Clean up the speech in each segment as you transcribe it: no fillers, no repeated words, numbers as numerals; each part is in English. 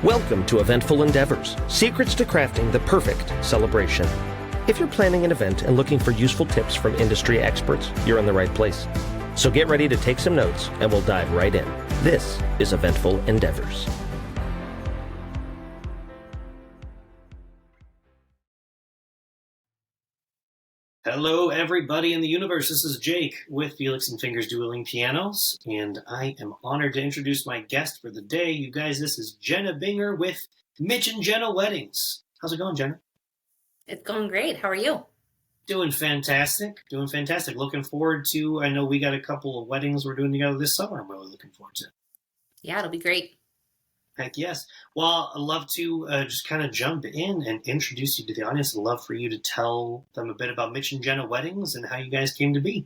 Welcome to Eventful Endeavors, secrets to crafting the perfect celebration. If you're planning an event and looking for useful tips from industry experts, you're in the right place. So get ready to take some notes and we'll dive right in. This is Eventful Endeavors. Hello, everybody in the universe. This is Jake with Felix and Fingers Dueling Pianos, and I am honored to introduce my guest for the day. You guys, this is Jenna Buenger with Mitch and Jenna Weddings. How's it going, Jenna? It's going great. How are you? Doing fantastic. Looking forward to, I know we got a couple of weddings we're doing together this summer. I'm really looking forward to it. Yeah, it'll be great. Heck yes. Well, I'd love to just kind of jump in and introduce you to the audience. I'd love for you to tell them a bit about Mitch and Jenna Weddings and how you guys came to be.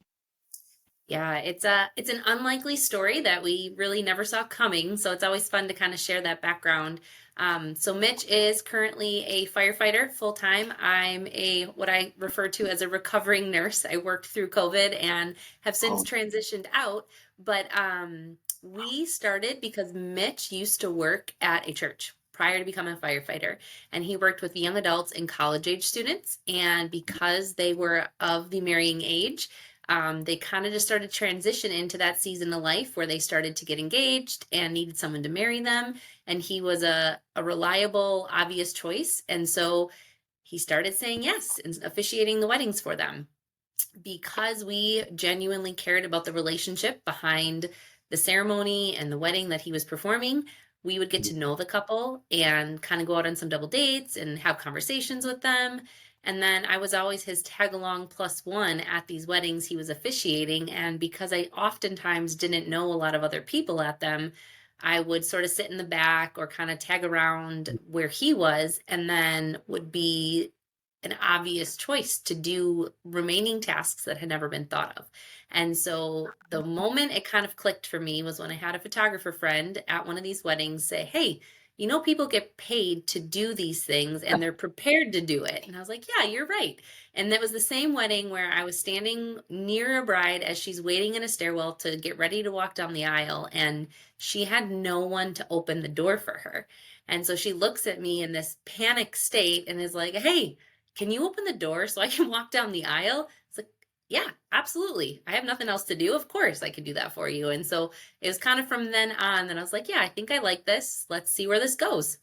Yeah, it's an unlikely story that we really never saw coming, so it's always fun to kind of share that background. So Mitch is currently a firefighter full-time. I'm what I refer to as a recovering nurse. I worked through COVID and have since transitioned out, but we started because Mitch used to work at a church prior to becoming a firefighter, and he worked with young adults and college-age students, and because they were of the marrying age, they kind of just started transition into that season of life where they started to get engaged and needed someone to marry them. And he was a reliable, obvious choice. And so he started saying yes and officiating the weddings for them because we genuinely cared about the relationship behind the ceremony and the wedding that he was performing. We would get to know the couple and kind of go out on some double dates and have conversations with them. And then I was always his tag-along +1 at these weddings he was officiating. And because I oftentimes didn't know a lot of other people at them, I would sort of sit in the back or kind of tag around where he was, and then would be an obvious choice to do remaining tasks that had never been thought of. And so the moment it kind of clicked for me was when I had a photographer friend at one of these weddings say, "Hey, you know, people get paid to do these things and they're prepared to do it." And I was like, yeah, you're right. And that was the same wedding where I was standing near a bride as she's waiting in a stairwell to get ready to walk down the aisle. And she had no one to open the door for her. And so she looks at me in this panic state and is like, "Hey, can you open the door so I can walk down the aisle?" It's like, yeah, absolutely. I have nothing else to do. Of course I could do that for you. And so it was kind of from then on that I was like, yeah, I think I like this. Let's see where this goes.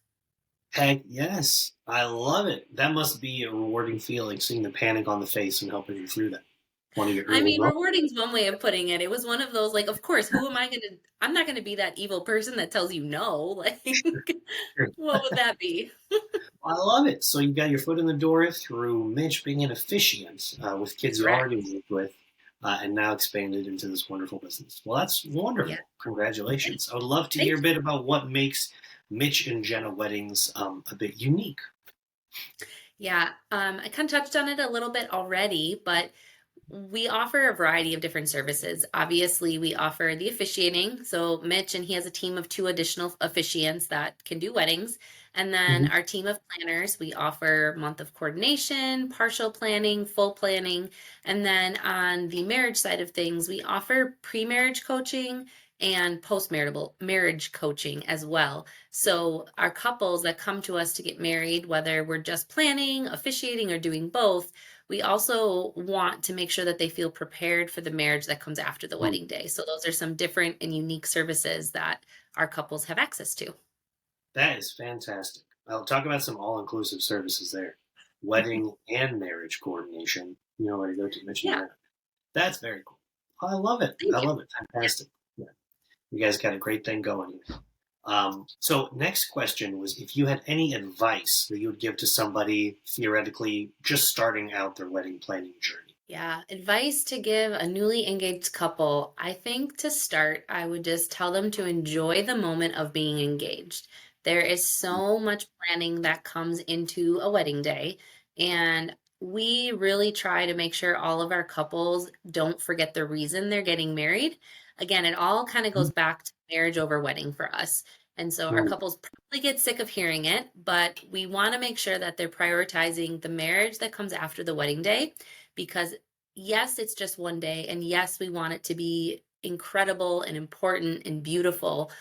Heck yes. I love it. That must be a rewarding feeling, seeing the panic on the face and helping you through that. One of your I early mean, rewarding is one way of putting it. It was one of those, like, of course, I'm not going to be that evil person that tells you no. Like, what would that be? I love it. So you got your foot in the door through Mitch being an officiant with kids you Correct. already worked with, and now expanded into this wonderful business. Well, that's wonderful. Yeah. Congratulations. I would love to Thank hear a you. bit about what makes Mitch and Jenna Weddings a bit unique. Yeah, I kind of touched on it a little bit already, but we offer a variety of different services. Obviously, we offer the officiating. So Mitch and he has a team of 2 additional officiants that can do weddings. And then our team of planners, we offer month of coordination, partial planning, full planning. And then on the marriage side of things, we offer pre-marriage coaching and post-marital marriage coaching as well. So our couples that come to us to get married, whether we're just planning, officiating, or doing both, we also want to make sure that they feel prepared for the marriage that comes after the wedding day. So those are some different and unique services that our couples have access to. That is fantastic. I'll talk about some all-inclusive services there. Wedding and marriage coordination. You know where to go to, Mitch and Yeah, Jenna. That's very cool. I love it. thank I you. love it. Fantastic. Yeah. You guys got a great thing going. So next question was if you had any advice that you would give to somebody theoretically just starting out their wedding planning journey. Yeah, advice to give a newly engaged couple. I think to start, I would just tell them to enjoy the moment of being engaged. There is so much planning that comes into a wedding day, and we really try to make sure all of our couples don't forget the reason they're getting married. Again, it all kind of goes back to marriage over wedding for us. And so our Mm. couples probably get sick of hearing it, but we want to make sure that they're prioritizing the marriage that comes after the wedding day because yes, it's just one day. And yes, we want it to be incredible and important and beautiful.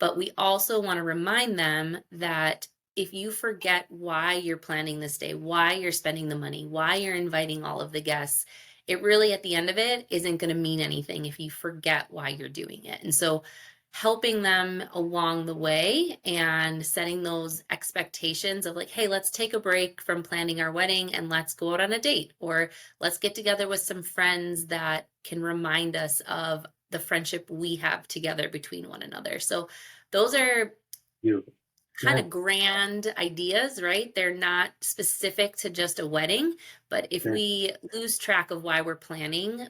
But we also want to remind them that if you forget why you're planning this day, why you're spending the money, why you're inviting all of the guests, it really, at the end of it, isn't going to mean anything if you forget why you're doing it. And so helping them along the way and setting those expectations of like, hey, let's take a break from planning our wedding and let's go out on a date, or let's get together with some friends that can remind us of the friendship we have together between one another. So those are Beautiful. kind of grand ideas, right? They're not specific to just a wedding, but if we lose track of why we're planning,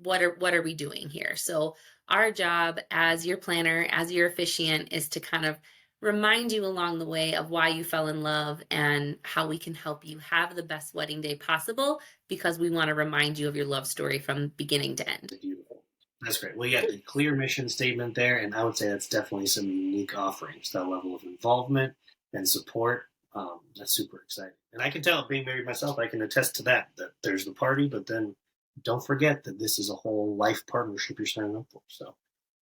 what are we doing here? So our job as your planner, as your officiant, is to kind of remind you along the way of why you fell in love and how we can help you have the best wedding day possible, because we want to remind you of your love story from beginning to end. Beautiful. That's great. Well, you got the clear mission statement there, and I would say that's definitely some unique offerings, that level of involvement and support. That's super exciting. And I can tell, being married myself, I can attest to that there's the party, but then don't forget that this is a whole life partnership you're signing up for. So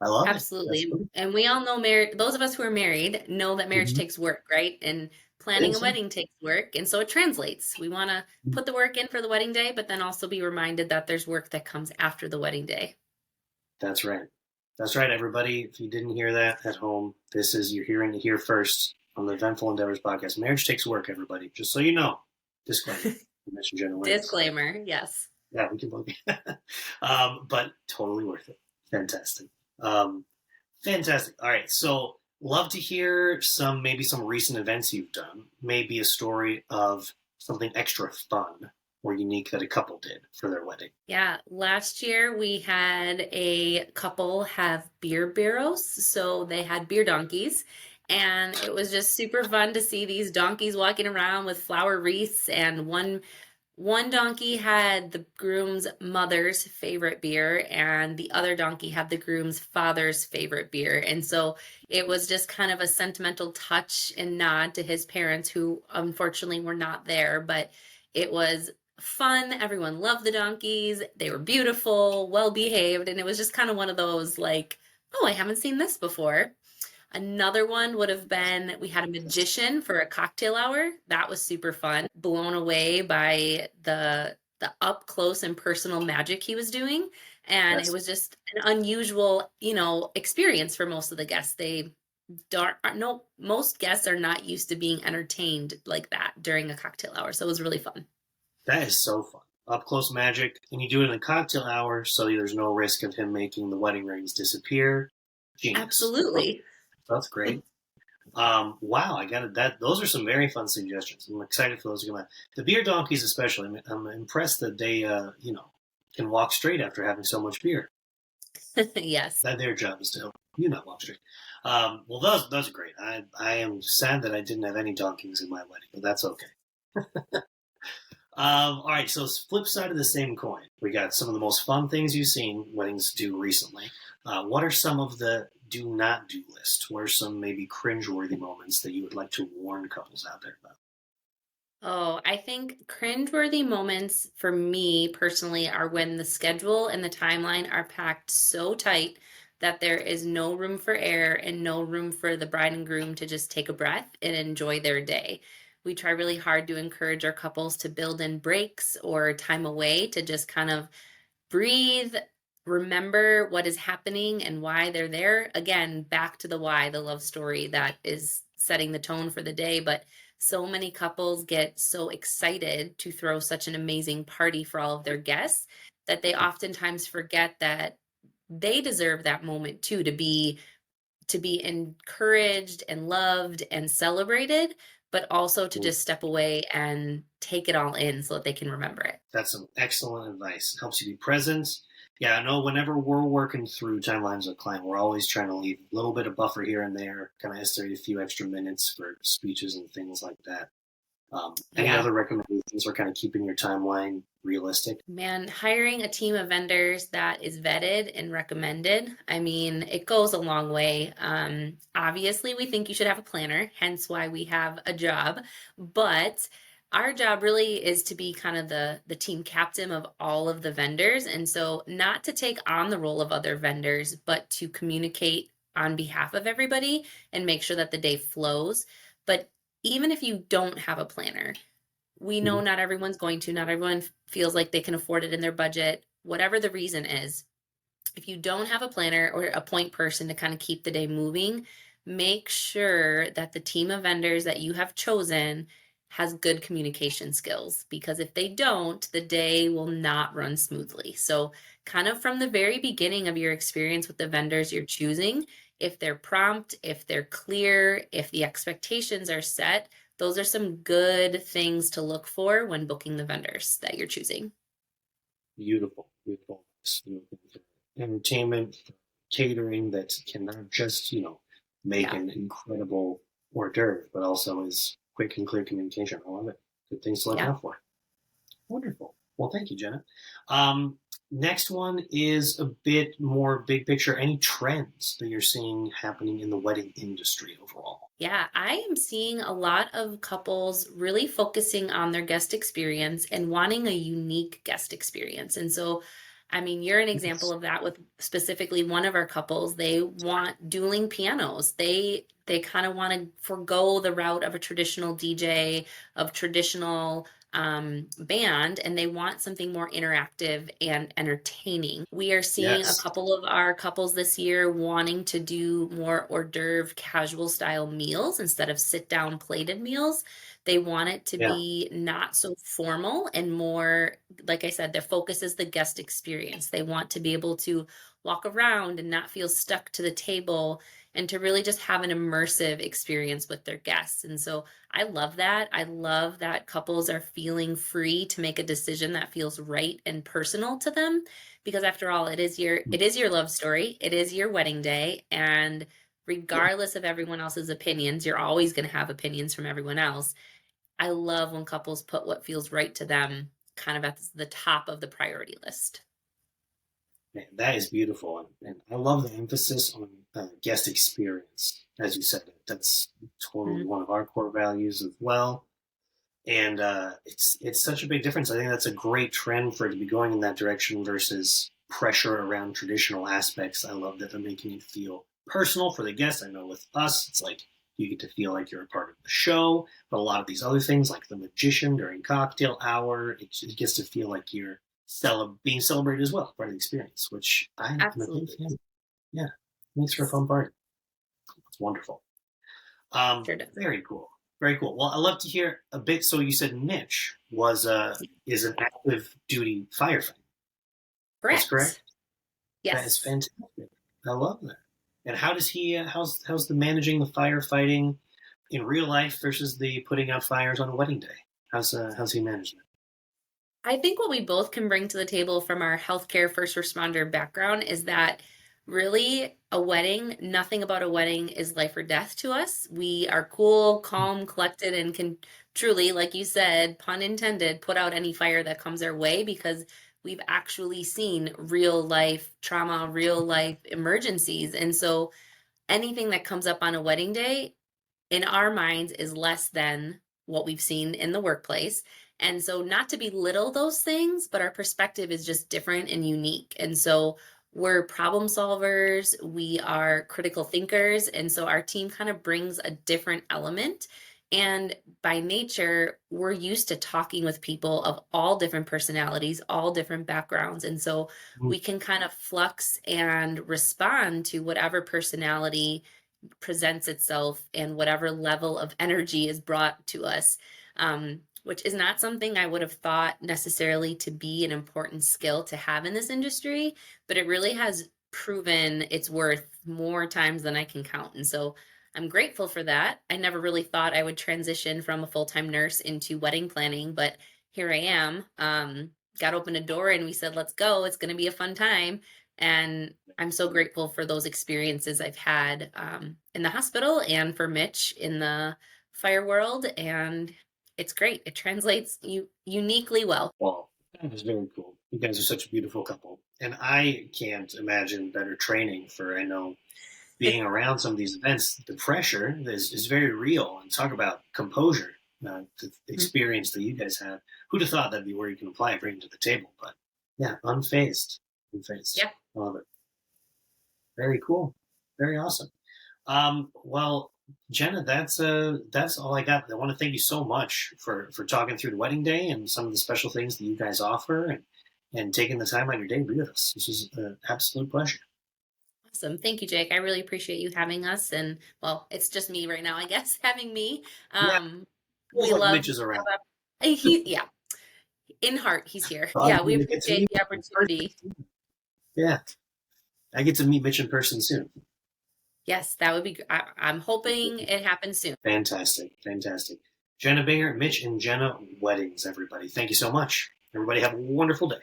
I love it. Absolutely. And we all know those of us who are married know that marriage takes work, right? And planning a wedding takes work. And so it translates. We want to put the work in for the wedding day, but then also be reminded that there's work that comes after the wedding day. That's right. That's right, everybody. If you didn't hear that at home, you're hearing it here first on the Eventful Endeavors podcast. Marriage takes work, everybody. Just so you know. Disclaimer. Mitch Jenna Weddings. Disclaimer, yes. Yeah, we can both. But totally worth it. Fantastic. Fantastic. All right. So love to hear maybe some recent events you've done. Maybe a story of something extra fun or unique that a couple did for their wedding. Yeah. Last year we had a couple have beer barrels. So they had beer donkeys. And it was just super fun to see these donkeys walking around with flower wreaths, and one donkey had the groom's mother's favorite beer, and the other donkey had the groom's father's favorite beer. And so it was just kind of a sentimental touch and nod to his parents, who unfortunately were not there, but it was fun. Everyone loved the donkeys. They were beautiful, well behaved, and it was just kind of one of those like, oh, I haven't seen this before. Another one would have been, we had a magician for a cocktail hour. That was super fun. Blown away by the up close and personal magic he was doing. And it was just an unusual, experience for most of the guests. Most guests are not used to being entertained like that during a cocktail hour. So it was really fun. That is so fun. Up close magic. And you do it in a cocktail hour, so there's no risk of him making the wedding rings disappear. Genius. Absolutely. That's great. Wow, I got it. Those are some very fun suggestions. I'm excited for those to come out. The beer donkeys, especially. I'm impressed that they, can walk straight after having so much beer. Yes. That their job is to help you not walk straight. Well, those are great. I am sad that I didn't have any donkeys in my wedding, but that's okay. All right, so flip side of the same coin. We got some of the most fun things you've seen weddings do recently. What are some of the do not do list? What are some maybe cringeworthy moments that you would like to warn couples out there about? Oh, I think cringeworthy moments for me personally are when the schedule and the timeline are packed so tight that there is no room for error and no room for the bride and groom to just take a breath and enjoy their day. We try really hard to encourage our couples to build in breaks or time away to just kind of breathe, remember what is happening and why they're there. Again, back to the why, the love story that is setting the tone for the day. But so many couples get so excited to throw such an amazing party for all of their guests that they oftentimes forget that they deserve that moment too, to be encouraged and loved and celebrated, but also to just step away and take it all in so that they can remember it. That's some excellent advice. It helps you be present. Yeah, I know whenever we're working through timelines with a client, we're always trying to leave a little bit of buffer here and there, kind of estimate a few extra minutes for speeches and things like that. Any other recommendations for kind of keeping your timeline realistic? Man, hiring a team of vendors that is vetted and recommended, I mean, it goes a long way. Obviously, we think you should have a planner, hence why we have a job. But our job really is to be kind of the team captain of all of the vendors. And so not to take on the role of other vendors, but to communicate on behalf of everybody and make sure that the day flows. But even if you don't have a planner, we know not everyone's going to, not everyone feels like they can afford it in their budget, whatever the reason is. If you don't have a planner or a point person to kind of keep the day moving, make sure that the team of vendors that you have chosen has good communication skills, because if they don't, the day will not run smoothly. So kind of from the very beginning of your experience with the vendors you're choosing, if they're prompt, if they're clear, if the expectations are set, those are some good things to look for when booking the vendors that you're choosing. Beautiful, beautiful. Entertainment, catering that can not just, make an incredible hors d'oeuvre, but also is quick and clear communication. I love it. Good things to look out for. Wonderful. Well, thank you, Jenna. Next one is a bit more big picture. Any trends that you're seeing happening in the wedding industry overall? Yeah, I am seeing a lot of couples really focusing on their guest experience and wanting a unique guest experience. And so, I mean, you're an example of that with specifically one of our couples. They want dueling pianos. They kind of want to forego the route of a traditional DJ, of traditional band, and they want something more interactive and entertaining. We are seeing a couple of our couples this year wanting to do more hors d'oeuvre casual style meals instead of sit down plated meals. They want it to be not so formal and more, like I said, their focus is the guest experience. They want to be able to walk around and not feel stuck to the table, and to really just have an immersive experience with their guests. And so I love that. I love that couples are feeling free to make a decision that feels right and personal to them, because after all, it is your love story. It is your wedding day, and regardless of everyone else's opinions, you're always going to have opinions from everyone else. I love when couples put what feels right to them kind of at the top of the priority list. Man, that is beautiful. And I love the emphasis on guest experience. As you said, that's totally one of our core values as well. And it's such a big difference. I think that's a great trend for it to be going in that direction versus pressure around traditional aspects. I love that they're making it feel personal for the guests. I know with us, it's like you get to feel like you're a part of the show. But a lot of these other things, like the magician during cocktail hour, it gets to feel like you're being celebrated as well, part of the experience, which I'm a big fan. Yeah, makes for a fun party. It's wonderful. Very cool. Very cool. Well, I'd love to hear a bit. So you said Mitch is an active duty firefighter. Correct. That's correct? Yes. That is fantastic. I love that. And how does he, how's the managing the firefighting in real life versus the putting out fires on a wedding day? How's he managing it? I think what we both can bring to the table from our healthcare first responder background is that really a wedding, nothing about a wedding is life or death to us. We are cool, calm, collected, and can truly, like you said, pun intended, put out any fire that comes our way, because we've actually seen real life trauma, real life emergencies. And so anything that comes up on a wedding day in our minds is less than what we've seen in the workplace. And so not to belittle those things, but our perspective is just different and unique. And so we're problem solvers, we are critical thinkers. And so our team kind of brings a different element. And by nature, we're used to talking with people of all different personalities, all different backgrounds. And so we can kind of flux and respond to whatever personality presents itself and whatever level of energy is brought to us, which is not something I would have thought necessarily to be an important skill to have in this industry, but it really has proven its worth more times than I can count. And so I'm grateful for that. I never really thought I would transition from a full-time nurse into wedding planning, but here I am. Got opened a door and we said, let's go. It's going to be a fun time. And I'm so grateful for those experiences I've had in the hospital and for Mitch in the fire world. And it's great. It translates uniquely well. Well, that is very cool. You guys are such a beautiful couple. And I can't imagine better training for, I know, being around some of these events. The pressure is very real. And talk about composure, the experience that you guys have. Who'd have thought that'd be where you can apply it, bring it to the table? But yeah, unfazed. Yeah. I love it. Very cool. Very awesome. Well, Jenna, that's all I got. I want to thank you so much for talking through the wedding day and some of the special things that you guys offer, and taking the time out of your day to be with us. This was an absolute pleasure. Awesome. Thank you, Jake. I really appreciate you having us. And well, it's just me right now, I guess, having me. We love Mitch is around. Yeah. In heart, he's here. Yeah, we appreciate the opportunity. Yeah. I get to meet Mitch in person soon. Yes, that would be. I'm hoping it happens soon. Fantastic. Jenna Buenger, Mitch and Jenna Weddings, everybody. Thank you so much. Everybody have a wonderful day.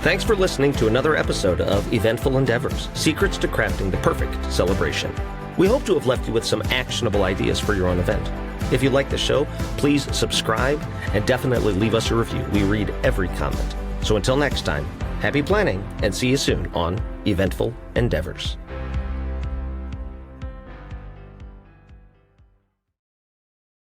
Thanks for listening to another episode of Eventful Endeavors, Secrets to Crafting the Perfect Celebration. We hope to have left you with some actionable ideas for your own event. If you like the show, please subscribe and definitely leave us a review. We read every comment. So until next time, happy planning and see you soon on Eventful Endeavors.